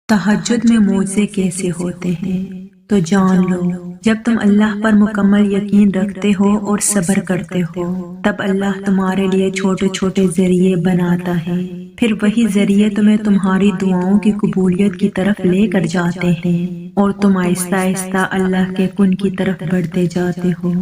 تہجد میں معجزے کیسے ہوتے ہیں تو جان لو، جب تم اللہ پر مکمل یقین رکھتے ہو اور صبر کرتے ہو، تب اللہ تمہارے لیے چھوٹے چھوٹے ذریعے بناتا ہے، پھر وہی ذریعے تمہیں تمہاری دعاؤں کی قبولیت کی طرف لے کر جاتے ہیں اور تم آہستہ آہستہ اللہ کے کن کی طرف بڑھتے جاتے ہو۔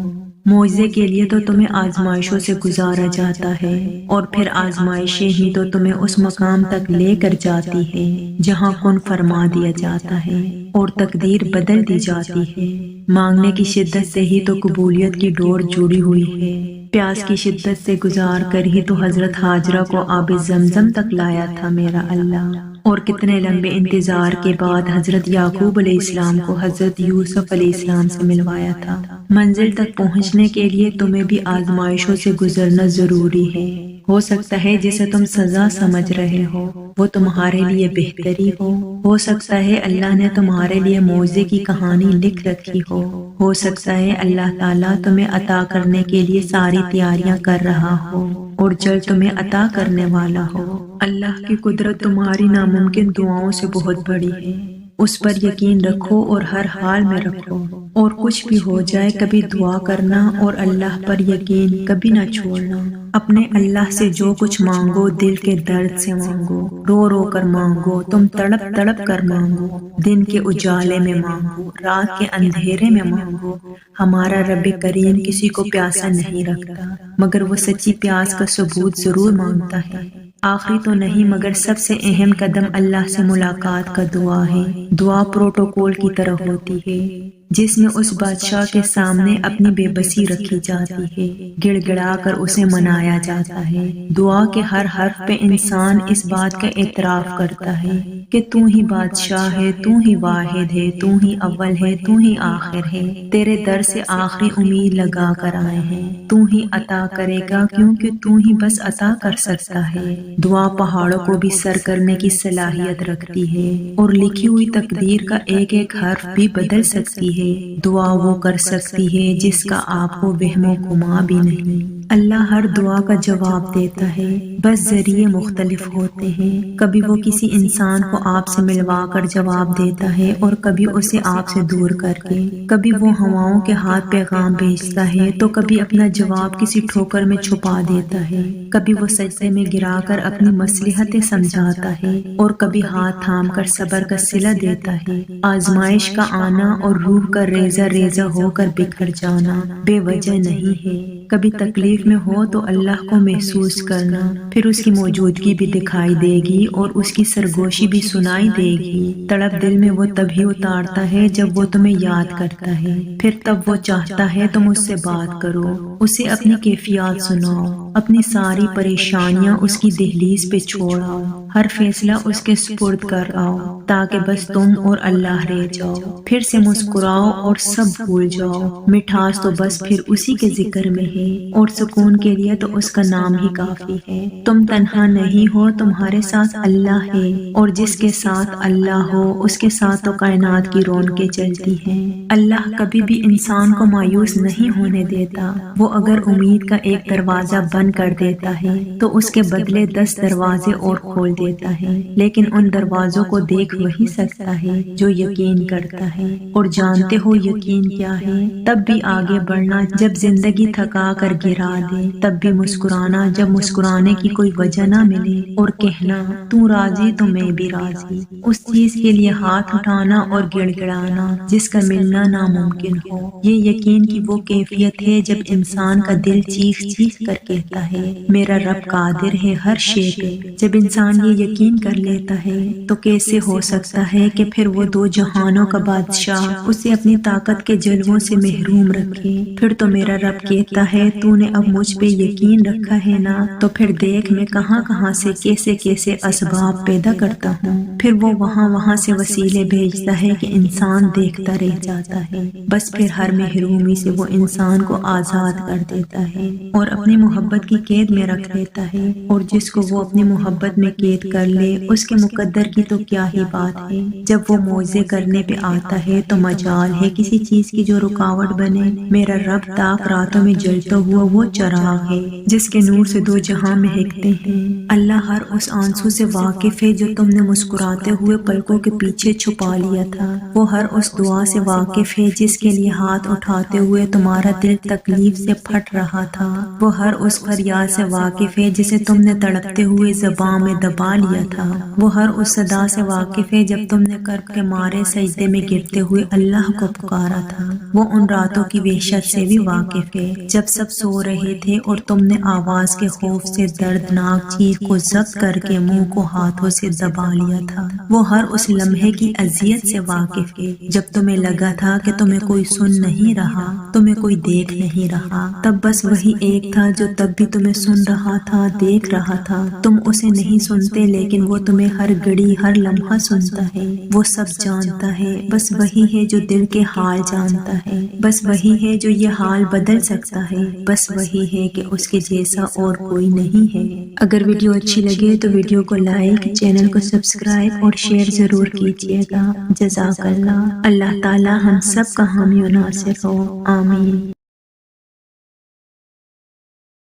معجزے کے لیے تو تمہیں آزمائشوں سے گزارا جاتا ہے، اور پھر آزمائشیں ہی تو تمہیں اس مقام تک لے کر جاتی ہے جہاں کن فرما دیا جاتا ہے اور تقدیر بدل دی جاتی ہے۔ مانگنے کی شدت سے ہی تو قبولیت کی ڈور جڑی ہوئی ہے۔ پیاس کی شدت سے گزار کر ہی تو حضرت ہاجرہ کو آب زمزم تک لایا تھا میرا اللہ، اور کتنے لمبے انتظار کے بعد حضرت یعقوب علیہ السلام کو حضرت یوسف علیہ السلام سے ملوایا تھا۔ منزل تک پہنچنے کے لیے تمہیں بھی آزمائشوں سے گزرنا ضروری ہے۔ ہو سکتا ہے جسے تم سزا سمجھ رہے ہو وہ تمہارے لیے بہتری ہو سکتا ہے اللہ نے تمہارے لیے معجزے کی کہانی لکھ رکھی ہو سکتا ہے اللہ تعالیٰ تمہیں عطا کرنے کے لیے ساری تیاریاں کر رہا ہو اور جلد تمہیں عطا کرنے والا ہو۔ اللہ کی قدرت تمہاری ناممکن دعاؤں سے بہت بڑی ہے، اس پر یقین رکھو اور ہر حال میں رکھو، اور کچھ بھی ہو جائے کبھی دعا کرنا اور اللہ پر یقین کبھی نہ چھوڑنا۔ اپنے اللہ سے جو کچھ مانگو دل کے درد سے مانگو، رو رو کر مانگو، تم تڑپ تڑپ کر مانگو، دن کے اجالے میں مانگو، رات کے اندھیرے میں مانگو۔ ہمارا رب کریم کسی کو پیاسا نہیں رکھتا، مگر وہ سچی پیاس کا ثبوت ضرور مانگتا ہے۔ آخری تو نہیں مگر سب سے اہم قدم اللہ سے ملاقات کا دعا ہے۔ دعا پروٹوکول کی طرح ہوتی ہے جس میں اس بادشاہ کے سامنے اپنی بے بسی رکھی جاتی ہے، گڑ گڑا کر اسے منایا جاتا ہے۔ دعا کے ہر حرف پہ انسان اس بات کا اعتراف کرتا ہے کہ تو ہی بادشاہ ہے، تو ہی واحد ہے، تو ہی اول ہے، تو ہی آخر ہے، تیرے در سے آخری امید لگا کر آئے ہیں، تو ہی عطا کرے گا کیونکہ تو ہی بس عطا کر سکتا ہے۔ دعا پہاڑوں کو بھی سر کرنے کی صلاحیت رکھتی ہے اور لکھی ہوئی تقدیر کا ایک ایک حرف بھی بدل سکتی ہے۔ دعا وہ کر سکتی ہے جس کا آپ کو وہم و گما بھی نہیں۔ اللہ ہر دعا کا جواب دیتا ہے، بس ذریعے مختلف ہوتے ہیں۔ کبھی وہ کسی انسان کو آپ سے ملوا کر جواب دیتا ہے اور کبھی اسے آپ سے دور کر کے، کبھی وہ ہواؤں کے ہاتھ پیغام بھیجتا ہے تو کبھی اپنا جواب کسی ٹھوکر میں چھپا دیتا ہے، کبھی وہ سجدے میں گرا کر اپنی مصلحتیں سمجھاتا ہے اور کبھی ہاتھ تھام کر صبر کا صلہ دیتا ہے۔ آزمائش کا آنا اور روح کا ریزہ ریزہ ہو کر بکھر جانا بے وجہ نہیں ہے۔ کبھی تکلیف میں ہو تو اللہ کو محسوس کرنا، پھر اس کی موجودگی بھی دکھائی دے گی اور اس کی سرگوشی بھی سنائی دے گی۔ تڑپ دل میں وہ تبھی اتارتا ہے جب وہ تمہیں یاد کرتا ہے، پھر تب وہ چاہتا ہے تم اس سے بات کرو، اسے اپنی کیفیات سناؤ، اپنی ساری پریشانیاں اس کی دہلیز پہ چھوڑ آؤ، ہر فیصلہ اس کے سپرد کر آؤ تاکہ بس تم اور اللہ رہ جاؤ۔ پھر سے مسکراؤ اور سب بھول جاؤ، مٹھاس تو بس پھر اسی کے ذکر میں ہے اور سکون کے لیے تو اس کا نام ہی کافی ہے۔ تم تنہا نہیں ہو، تمہارے ساتھ اللہ ہے، اور جس کے ساتھ اللہ ہو اس کے ساتھ تو کائنات کی رونقیں چلتی ہیں۔ اللہ کبھی بھی انسان کو مایوس نہیں ہونے دیتا، وہ اگر امید کا ایک دروازہ بند کر دیتا ہے تو اس کے بدلے 10 دروازے اور کھول دیتا ہے، لیکن ان دروازوں کو دیکھ وہی سکتا ہے جو یقین کرتا ہے۔ اور جانتے ہو یقین کیا ہے؟ تب بھی آگے بڑھنا جب زندگی تھکا کر گرا دے، تب بھی مسکرانا جب مسکرانے کی کوئی وجہ نہ ملے، اور کہنا تو راضی تو میں بھی راضی، اس چیز کے لیے ہاتھ اٹھانا اور گڑ گڑانا جس کا ملنا ناممکن ہو۔ یہ یقین کی وہ کیفیت ہے جب انسان کا دل چیخ چیخ کر کہتا ہے میرا رب قادر ہے ہر شے پہ۔ جب انسان یہ یقین کر لیتا ہے تو کیسے ہو سکتا ہے کہ پھر وہ دو جہانوں کا بادشاہ اسے اپنی طاقت کے جلووں سے محروم رکھے۔ پھر تو میرا رب کہتا ہے تو نے اب مجھ پہ یقین رکھا ہے نا، تو پھر دیکھ میں کہاں کہاں سے کیسے کیسے اسباب پیدا کرتا ہوں۔ پھر وہ وہاں سے وسیلے بھیجتا ہے کہ انسان دیکھتا رہ جاتا ہے، بس پھر ہر محرومی سے وہ انسان کو آزاد کر دیتا ہے اور اپنی محبت کی قید میں رکھ دیتا ہے، اور جس کو وہ اپنی محبت میں قید کر لے اس کے مقدر کی تو کیا ہی بات ہے۔ جب وہ معجزے کرنے پہ آتا ہے تو مجال ہے کسی چیز کی جو رکاوٹ بنے۔ میرا رب تاک راتوں میں جلتا ہوا وہ چراغ ہے جس کے نور سے دو جہاں مہکتے ہیں۔ اللہ ہر اس آنسو سے واقف ہے جو تم نے مسکراتے ہوئے پلکوں کے پیچھے چھپا لیا تھا۔ وہ ہر اس دعا سے واقف ہے جس کے لیے ہاتھ اٹھاتے ہوئے تمہارا دل تکلیف سے پھٹ رہا تھا۔ وہ ہر اس فریاد سے واقف ہے جسے تم نے تڑپتے ہوئے زبان میں دبا لیا تھا۔ وہ ہر اس صدا سے واقف ہے جب تم نے کرب کے مارے سجدے میں گرتے ہوئے اللہ کو پکارا تھا۔ وہ ان راتوں کی وحشت سے بھی واقف ہے جب سب سو رہے تھے اور تم نے آواز کے خوف سے دردناک چیخ کو ضبط کر کے منہ کو ہاتھوں سے دبا لیا تھا۔ وہ ہر اس لمحے کی اذیت سے واقف ہے جب تمہیں لگا تھا کہ تمہیں کوئی سن نہیں رہا، تمہیں کوئی دیکھ نہیں رہا، تب بس وہی ایک تھا جو تب بھی تمہیں سن رہا تھا، دیکھ رہا تھا۔ تم اسے نہیں سنتے لیکن وہ تمہیں ہر گھڑی ہر لمحہ سنتا ہے۔ وہ سب جانتا ہے، بس وہی ہے جو دل کے حال جانتا ہے، بس وہی ہے جو یہ حال بدل سکتا ہے، بس وہی ہے کہ اس کے جیسا اور کوئی نہیں ہے۔ اگر ویڈیو اچھی لگے تو ویڈیو کو لائک، چینل کو سبسکرائب اور شیئر ضرور کیجیے گا۔ جزاک اللہ۔ اللہ تعالی ہم سب کا حامی و ناصر ہو، آمین۔